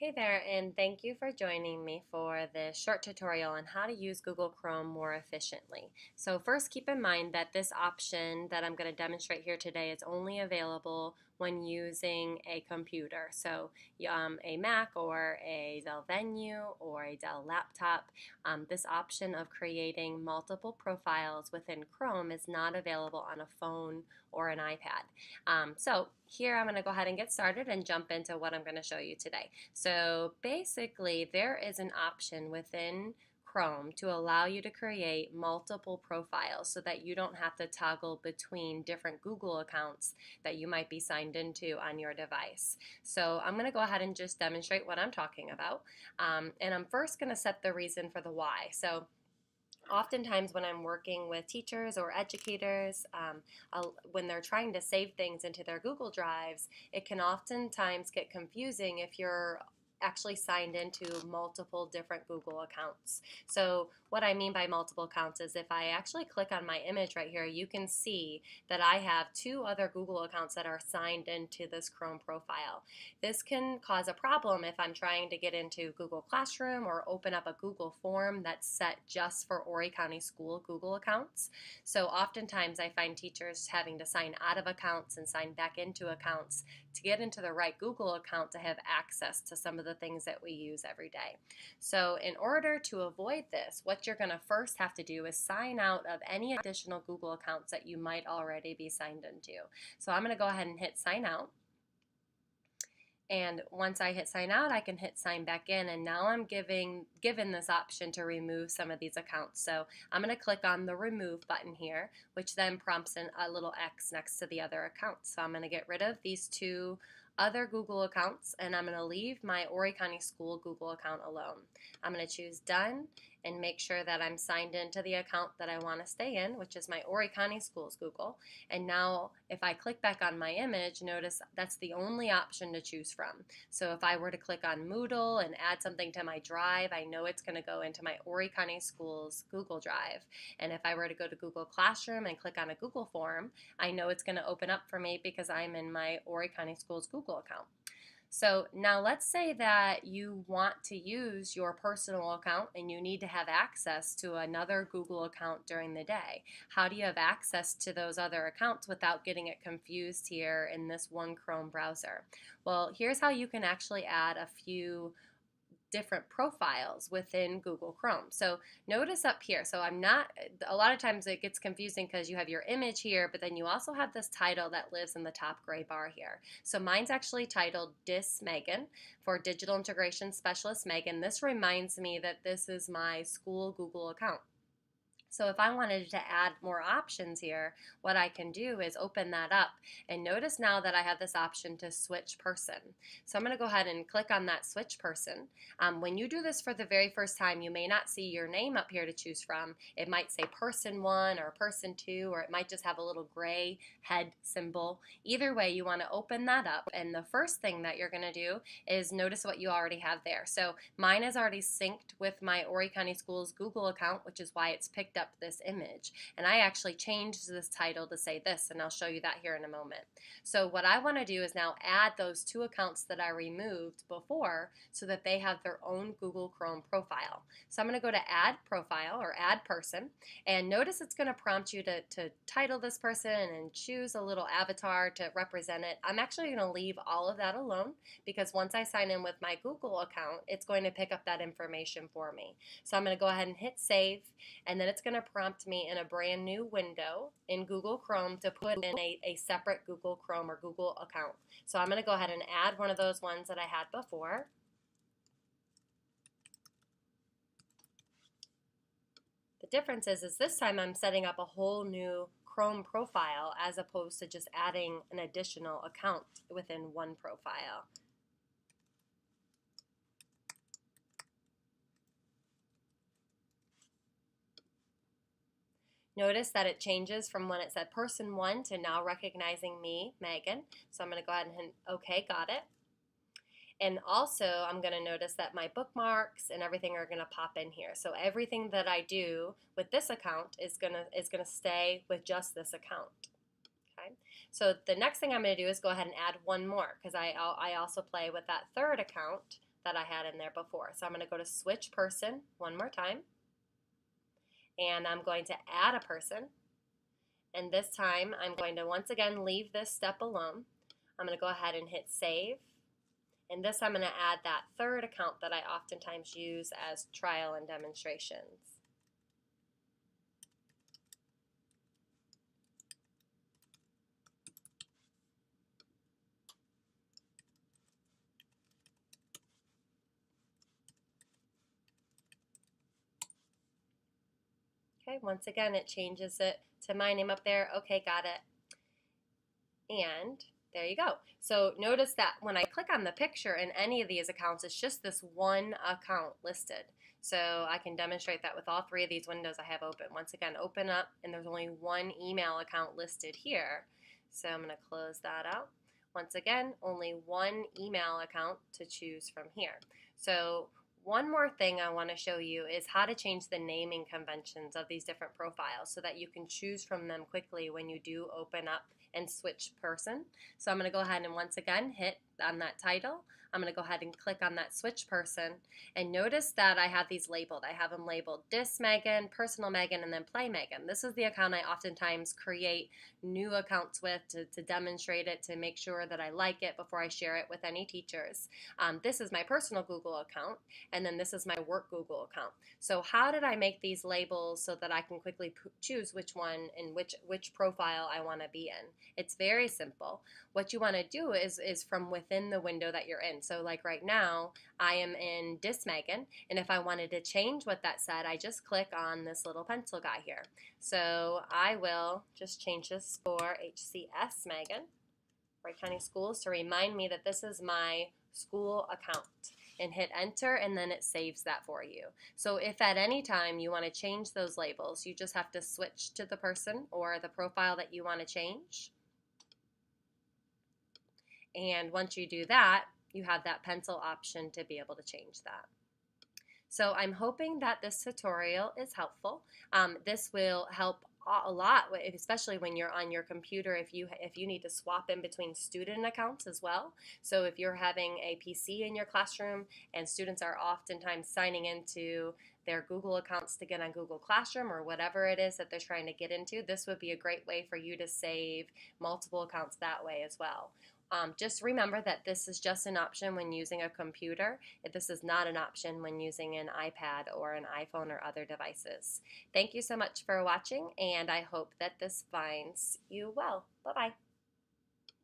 Hey there, and thank you for joining me for this short tutorial on how to use Google Chrome more efficiently. So first, keep in mind that this option that I'm going to demonstrate here today is only available when using a computer. So a Mac or a Dell Venue or a Dell laptop. This option of creating multiple profiles within Chrome is not available on a phone or an iPad. So here I'm going to go ahead and get started and jump into what I'm going to show you today. So basically there is an option within Chrome to allow you to create multiple profiles so that you don't have to toggle between different Google accounts that you might be signed into on your device. So I'm going to go ahead and just demonstrate what I'm talking about. And I'm first going to set the reason for the why. So oftentimes when I'm working with teachers or educators, when they're trying to save things into their Google Drives, it can oftentimes get confusing if you're actually signed into multiple different Google accounts. So what I mean by multiple accounts is if I actually click on my image right here, you can see that I have two other Google accounts that are signed into this Chrome profile. This can cause a problem if I'm trying to get into Google Classroom or open up a Google form that's set just for Horry County School Google accounts. So oftentimes I find teachers having to sign out of accounts and sign back into accounts to get into the right Google account to have access to some of the things that we use every day. So in order to avoid this, what you're going to first have to do is sign out of any additional Google accounts that you might already be signed into. So I'm going to go ahead and hit sign out. And once I hit sign out, I can hit sign back in, and now I'm given this option to remove some of these accounts. So I'm going to click on the remove button here, which then prompts a little X next to the other accounts. So I'm going to get rid of these two other Google accounts, and I'm going to leave my Horry County School Google account alone. I'm going to choose done and make sure that I'm signed into the account that I want to stay in, which is my Horry County Schools Google. And now if I click back on my image, notice that's the only option to choose from. So if I were to click on Moodle and add something to my drive, I know it's going to go into my Horry County Schools Google Drive. And if I were to go to Google Classroom and click on a Google form, I know it's going to open up for me because I'm in my Horry County Schools Google account. So now let's say that you want to use your personal account and you need to have access to another Google account during the day. How do you have access to those other accounts without getting it confused here in this one Chrome browser? Well, here's how you can actually add a few different profiles within Google Chrome. So notice up here, so a lot of times it gets confusing because you have your image here, but then you also have this title that lives in the top gray bar here. So mine's actually titled DIS Megan, for Digital Integration Specialist Megan. This reminds me that this is my school Google account. So if I wanted to add more options here, what I can do is open that up, and notice now that I have this option to switch person. So I'm going to go ahead and click on that switch person. When you do this for the very first time, you may not see your name up here to choose from. It might say person 1 or person 2, or it might just have a little gray head symbol. Either way, you want to open that up, and the first thing that you're going to do is notice what you already have there. So mine is already synced with my Horry County Schools Google account, which is why it's picked up this image. And I actually changed this title to say this, and I'll show you that here in a moment. So what I want to do is now add those two accounts that I removed before so that they have their own Google Chrome profile. So I'm going to go to add profile or add person, and notice it's going to prompt you to title this person and choose a little avatar to represent it. I'm actually going to leave all of that alone because once I sign in with my Google account, it's going to pick up that information for me. So I'm going to go ahead and hit save, and then it's going to prompt me in a brand new window in Google Chrome to put in a separate Google Chrome or Google account. So I'm going to go ahead and add one of those ones that I had before. The difference is this time I'm setting up a whole new Chrome profile as opposed to just adding an additional account within one profile. Notice that it changes from when it said person 1 to now recognizing me, Megan. So I'm going to go ahead and hit OK, got it. And also I'm going to notice that my bookmarks and everything are going to pop in here. So everything that I do with this account is going to stay with just this account. Okay. So the next thing I'm going to do is go ahead and add one more because I also play with that third account that I had in there before. So I'm going to go to switch person one more time, and I'm going to add a person, and this time I'm going to once again leave this step alone. I'm going to go ahead and hit save, and this I'm going to add that third account that I oftentimes use as trial and demonstrations. Okay, once again it changes it to my name up there. Okay, got it. And there you go. So notice that when I click on the picture in any of these accounts, it's just this one account listed. So I can demonstrate that with all three of these windows I have open. Once again, open up, and there's only one email account listed here. So I'm going to close that out. Once again, only one email account to choose from here. So one more thing I want to show you is how to change the naming conventions of these different profiles so that you can choose from them quickly when you do open up and switch person. So I'm going to go ahead and once again hit on that title. I'm going to go ahead and click on that switch person, and notice that I have these labeled. I have them labeled Dis Megan, Personal Megan, and then Play Megan. This is the account I oftentimes create new accounts with to demonstrate it, to make sure that I like it before I share it with any teachers. This is my personal Google account, and then this is my work Google account. So how did I make these labels so that I can quickly choose which one and which profile I want to be in? It's very simple. What you want to do is from within the window that you're in. So like right now, I am in Dis Megan, and if I wanted to change what that said, I just click on this little pencil guy here. So I will just change this for HCS Megan, Wright County Schools, to remind me that this is my school account, and hit enter, and then it saves that for you. So if at any time you want to change those labels, you just have to switch to the person or the profile that you want to change. And once you do that, you have that pencil option to be able to change that. So I'm hoping that this tutorial is helpful. This will help a lot, especially when you're on your computer, if you need to swap in between student accounts as well. So if you're having a PC in your classroom and students are oftentimes signing into their Google accounts to get on Google Classroom or whatever it is that they're trying to get into, this would be a great way for you to save multiple accounts that way as well. Just remember that this is just an option when using a computer. This is not an option when using an iPad or an iPhone or other devices. Thank you so much for watching, and I hope that this finds you well. Bye-bye.